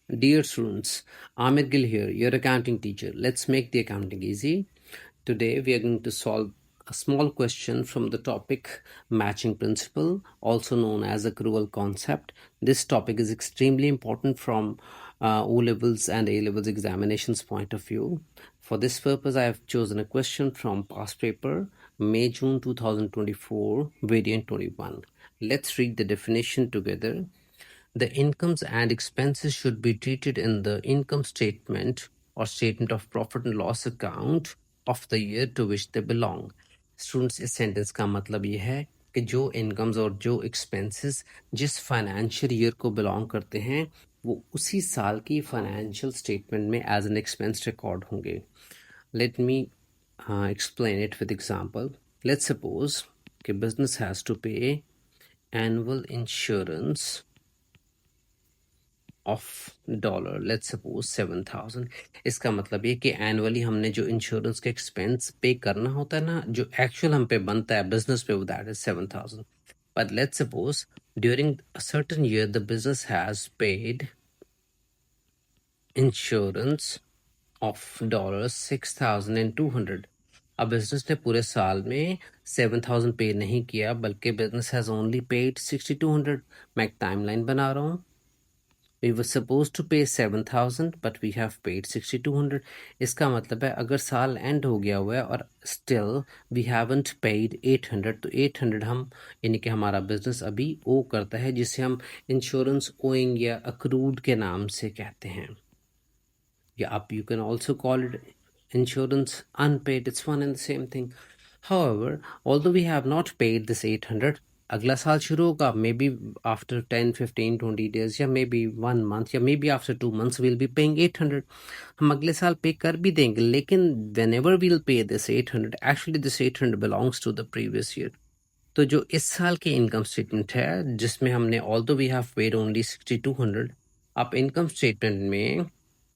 Dear students, Ahmed Gill here, your accounting teacher. Let's make the accounting easy. Today we are going to solve a small question from the topic matching principle, also known as accrual concept. This topic is extremely important from O levels and A levels examinations point of view. For this purpose, I have chosen a question from past paper, May June 2024, variant 21. Let's read the definition together. The incomes and expenses should be treated in the income statement or statement of profit and loss account of the year to which they belong. Students, इस sentence का मतलब ये है कि जो incomes और जो expenses जिस फाइनेंशियल ईयर को बिलोंग करते हैं वो उसी साल की फाइनेंशियल स्टेटमेंट में एज एन एक्सपेंस रिकॉर्ड होंगे. Let me explain it with example. Let's suppose कि business has to pay annual insurance of dollar, let's suppose 7,000. इसका मतलब ये कि एनुअली हमने जो इंश्योरेंस का एक्सपेंस पे करना होता है ना, जो एक्चुअल हम पे बनता है बिजनेस पे, वो that is 7,000. But let's suppose during a certain year the business has paid insurance of dollar 6,200. अब बिजनेस ने पूरे साल में 7,000 पे नहीं किया, बल्कि बिजनेस हैज ओनली पेड 6,200. मैं एक टाइमलाइन बना रहा हूँ. We were supposed to pay 7,000 but we have paid 6,200. इसका मतलब है अगर साल एंड हो गया हुआ है और स्टिल वी हैवंट पेड 800, तो 800 हम यानी कि हमारा बिजनेस अभी ओ करता है, जिसे हम इंश्योरेंस ओइंग या अक्रूड के नाम से कहते हैं. या आप you can also call it insurance unpaid. It's one and the same thing. However, although we have not paid this 800, अगला साल शुरू होगा, मे बी आफ्टर 10, 15, 20 days, या मे बी 1 month, या may be after 2 months we'll be paying 800. हम अगले साल पे कर भी देंगे, लेकिन whenever we'll pay this 800, actually this 800 belongs to the previous year. तो जो इस साल की इनकम स्टेटमेंट है जिसमें हमने although we have paid only 6,200, आप इनकम स्टेटमेंट में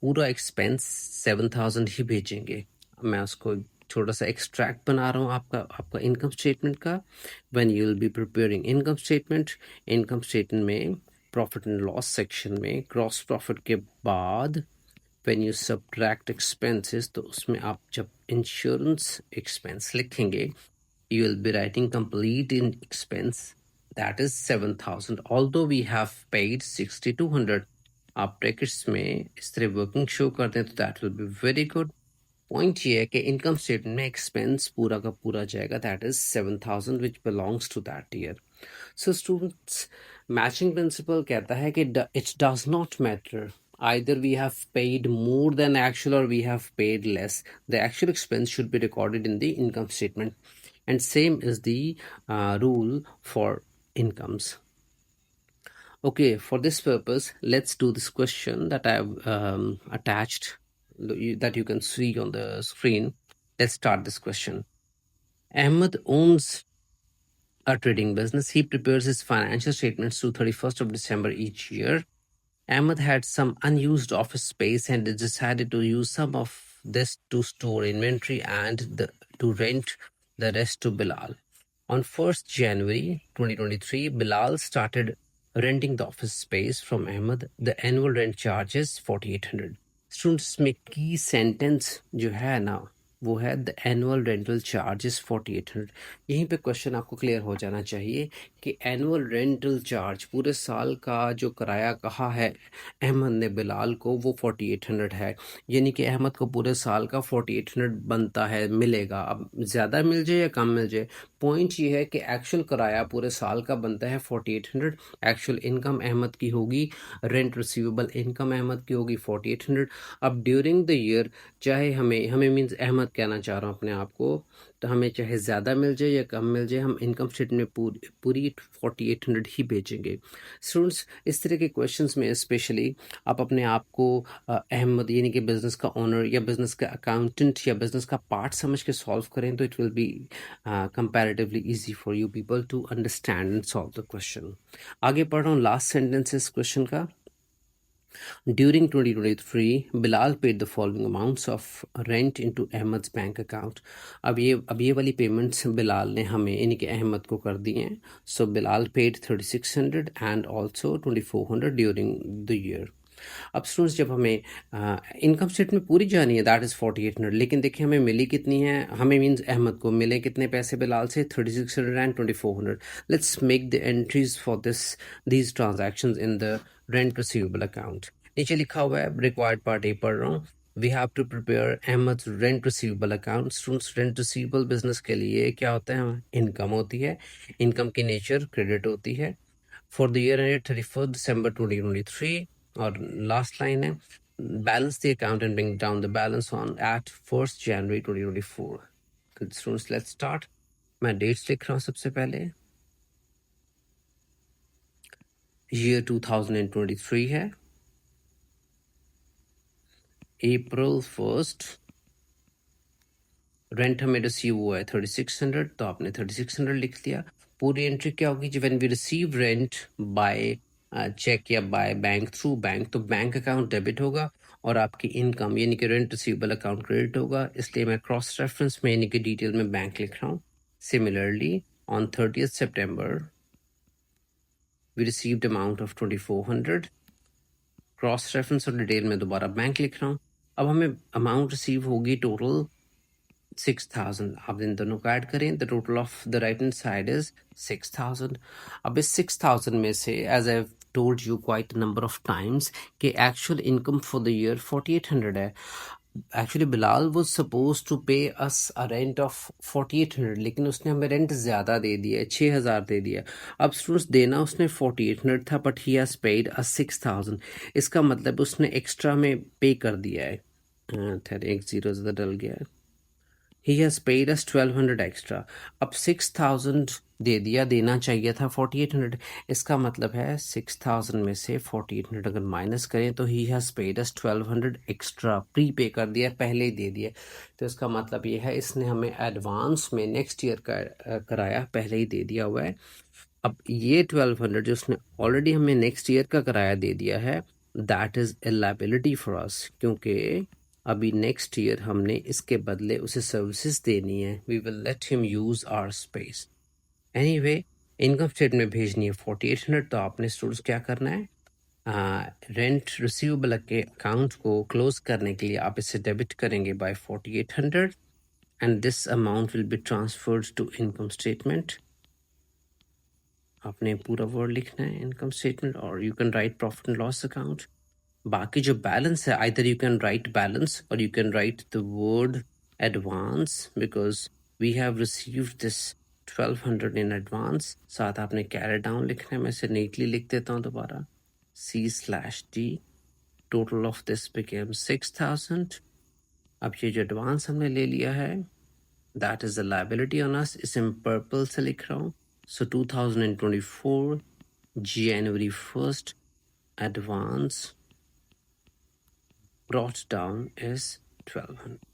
पूरा एक्सपेंस 7,000 ही भेजेंगे. मैं उसको छोटा सा एक्सट्रैक्ट बना रहा हूँ आपका इनकम स्टेटमेंट का. When you will be preparing income statement में प्रॉफिट एंड लॉस सेक्शन में ग्रॉस प्रॉफिट के बाद व्हेन यू सब्ट्रैक्ट एक्सपेंसेस, तो उसमें आप जब इंश्योरेंस एक्सपेंस लिखेंगे, you will be writing complete in expense, that is 7,000, although we have paid 6,200. आप ब्रैकेट्स में इस तरह वर्किंग शो कर दें तो that will be very good. Point ये है कि इनकम स्टेटमेंट में एक्सपेंस पूरा का पूरा जाएगा, that is 7,000 which belongs to that year. So students, matching principle कहता है कि it does not matter either we have paid more than actual or we have paid less. The actual expense should be recorded in the income statement, and same is the rule for incomes. Okay, for this purpose, let's do this question that I have attached, that you can see on the screen. Let's start this question. Ahmed owns a trading business. He prepares his financial statements to 31st of December each year. Ahmed had some unused office space and decided to use some of this to store inventory and to rent the rest to Bilal. On 1st January 2023, Bilal started renting the office space from Ahmed. The annual rent charge is 4,800. Students, में key sentence जो है ना, वो है the annual rental charges 4,800. यहीं पे question आपको clear हो जाना चाहिए कि एनुअल रेंटल चार्ज पूरे साल का जो किराया कहा है अहमद ने बिलाल को, वो 4,800 है. यानी कि अहमद को पूरे साल का 4,800 बनता है, मिलेगा. अब ज़्यादा मिल जाए या कम मिल जाए, पॉइंट ये है कि एक्चुअल किराया पूरे साल का बनता है 4,800. एक्चुअल इनकम अहमद की होगी, रेंट रिसीवेबल इनकम अहमद की होगी 4,800. अब ड्यूरिंग द ईयर चाहे हमें मीन्स अहमद कहना चाह रहा हूँ अपने आप को, तो हमें चाहे ज़्यादा मिल जाए या कम मिल जाए, हम इनकम स्टेटमेंट में पूरी 4,800 ही भेजेंगे. स्टूडेंट्स, इस तरह के क्वेश्चंस में स्पेशली आप अपने आप को अहमद यानी कि बिज़नेस का ओनर या बिज़नेस का अकाउंटेंट या बिज़नेस का पार्ट समझ के सॉल्व करें तो it will be comparatively easy for you people to understand and solve the question. आगे पढ़ रहा हूँ लास्ट सेंटेंस इस क्वेश्चन का. During 2023, Bilal paid the following amounts of rent into Ahmed's bank account. अब ये वाली पेमेंट्स बिलाल ने हमें यानी कि अहमद को कर दी हैं. So Bilal paid 3,600 and also 2,400 during the year. अब स्टूडेंट्स जब हमें इनकम स्टेटमेंट पूरी जानी है दैट इज़ 4800, लेकिन देखिए हमें मिली कितनी है, हमें मीन्स अहमद को मिले कितने पैसे बिलाल से 3600 and 2400. Let's make the entries for these transactions in the rent receivable account. नीचे लिखा हुआ है रिक्वायर्ड पार्ट ए पढ़ रहा हूँ. We have to prepare Ahmad rent receivable account. Students rent receivable business के लिए क्या होता है, इनकम होती है. इनकम की नेचर क्रेडिट होती है for the year ended 31st December 2023. और लास्ट लाइन है balance the account and bring down the balance on at 1st January 2024. Students let's start. मैं डेट्स लिख रहा हूँ. सबसे पहले ईयर 2023 है. अप्रैल 1st रेंट हमें रिसीव हुआ है 3600, तो आपने 3600 लिख दिया. पूरी एंट्री क्या होगी, when we receive rent by cheque या बाय बैंक थ्रू बैंक, तो बैंक अकाउंट डेबिट होगा और आपकी इनकम यानी कि रेंट रिसीवेबल अकाउंट क्रेडिट होगा. इसलिए मैं क्रॉस रेफरेंस में यानी कि डिटेल में बैंक लिख रहा हूँ. Similarly on 30th September we received amount of 2400. Cross reference और डिटेल में दोबारा बैंक लिख रहा हूँ. अब हमें अमाउंट रिसीव होगी टोटल 6000. अब इन दोनों को ऐड करें. The total of the right hand side is 6000. अब इस 6000 में से as I told you quite number of times कि actual income for the year 4800 है. Actually Bilal was suppose to pay us a rent of 4800, लेकिन उसने हमें रेंट ज़्यादा दे दिया है, 6000 दे दिया. अब स्टूडेंट्स देना उसने 4800 था but he has paid a 6000. इसका मतलब उसने एक्स्ट्रा में पे कर दिया है. एक जीरो ज़्यादा डल गया है. He has paid us 1200 extra. अब 6000 दे दिया, देना चाहिए था 4800. इसका मतलब है 6000 में से 4800 अगर माइनस करें तो he has paid us 1200 extra. Pre पे कर दिया, पहले ही दे दिया. तो इसका मतलब ये है इसने हमें एडवांस में नेक्स्ट ईयर का कराया पहले ही दे दिया हुआ है. अब ये 1200 जो उसने ऑलरेडी हमें नेक्स्ट ईयर का कराया दे दिया है, that is a liability for us, क्योंकि अभी नेक्स्ट ईयर हमने इसके बदले उसे सर्विसेज देनी है. We will let him use our space. Anyway income statement भेजनी है 4800. तो आपने स्टूडेंट्स क्या करना है, रेंट रिसीवेबल के अकाउंट को क्लोज करने के लिए आप इसे डेबिट करेंगे by 4800 and this amount will be transferred to income statement. आपने पूरा वर्ड लिखना है इनकम स्टेटमेंट, और you can write profit and loss account. बाकी जो बैलेंस है either you can right balance और you can write the word advance because we have received this 1200 in advance. साथ आपने कैरी डाउन लिखना है. मैं इसे नीटली लिख देता हूँ दोबारा. C/D total of this became 6000. अब ये जो एडवांस हमने ले लिया है that is the liability on us. इसे मैं पर्पल से लिख रहा हूँ. So 2024 January 1st advance brought down is 1200.